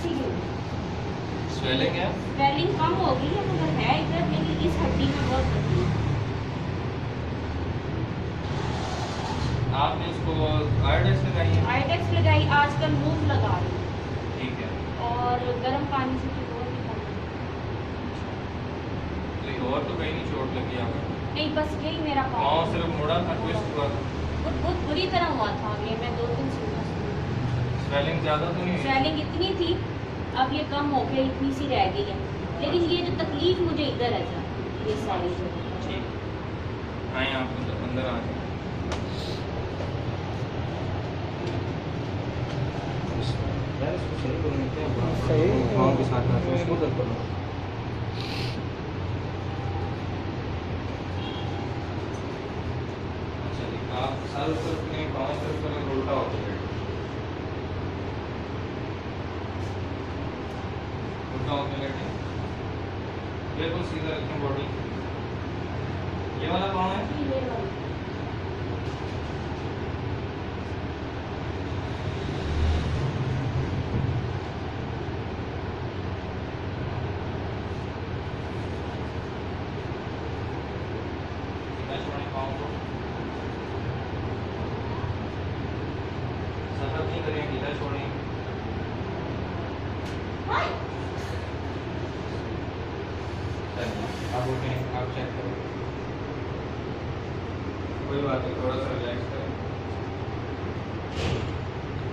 वैसे ही स्वेलिंग है? स्वेलिंग कम हो गई है मगर है इधर, लेकिन इस हड्डी में बहुत तकलीफ। आपने इसको आयोडेक्स लगाई है? आयोडेक्स लगाई, आजकल मूव लगा रही हूँ। ठीक है। और गर्म पानी से भिगो के करना। तो और तो कहीं नहीं चोट लगी आपको? नहीं, बस यही मेरा पाँव सिर्फ मुड़ा था, ट्विस्ट हुआ था? बहुत बुरी तरह हुआ था। ये मैं 2 दिन से स्वेलिंग ज़्यादा तो नहीं? स्वेलिंग इतनी थी, अब ये कम हो गई, इतनी सी रह गई है। लेकिन ये जो तकलीफ मुझे इधर है सर, ये सारी जो ठीक। आए आप अंदर आ जाए। इसको सही करूँगी क्या? सही पाँव के साथ इसको दर्द करो। अच्छा जी, आप सर ऊपर अपने पाँव तरफ करें, उल्टा होता है। उल्टा होते बैठे, बिल्कुल सीधा रखें बॉडी। ये वाला पाँव है? ये वाली। सीधा छोड़ें पाँव को, सफर नहीं करें, सीधा छोड़ें। आप उठें, आप चेक करो, कोई बात नहीं, थोड़ा सा रिलैक्स करें।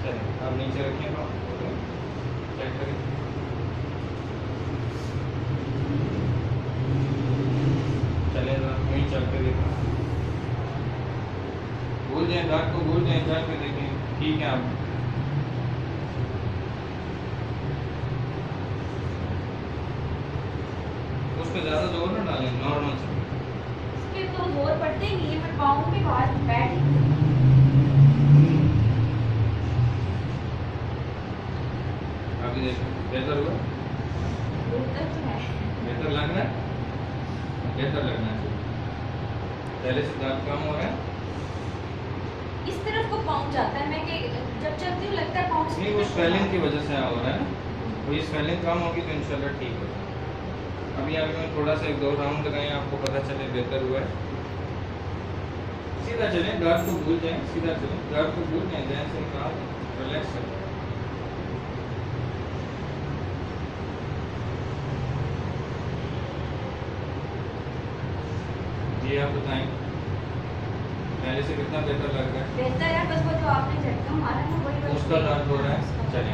चलें, आप नीचे रखें पाँव, उठें, चेक करें। चलें जरा, वहीं चल के देखें, भूल जाएं दाग को, भूल जाएं, चल के देखें। ठीक है, आप उस पर ज़्यादा जोर ना डालें, नॉर्मल से। इस पे तो जोर पड़ते ही नहीं है, मैं पाँव के बाहर बैठ ही अभी देखें, बेहतर हुआ? बेहतर तो है। बेहतर लग रहा है? बेहतर लगना चाहिए। पहले से दर्द कम हो रहा है? इस तरफ को पाँव जाता है, मैं कि जब चलती हूँ लगता है पाँव से नहीं, वो स्वेलिंग की वजह से हो रहा है ना। तो ये स्वेलिंग कम होगी तो इंशाल्लाह ठीक होगा। अभी आपने थोड़ा सा 1-2 राउंड लगाए, आपको पता चले बेहतर हुआ है। सीधा चलें, दर्द को भूल जाएं, सीधा चलें, दर्द को भूल जाएं, जैसे निकाल रिलैक्स करें। ये आप बताएं, पहले से कितना बेहतर लग रहा है? बेहतर है, बस वो जो आपने झटका मारा है ना वही उसका दर्द हो रहा है? चलें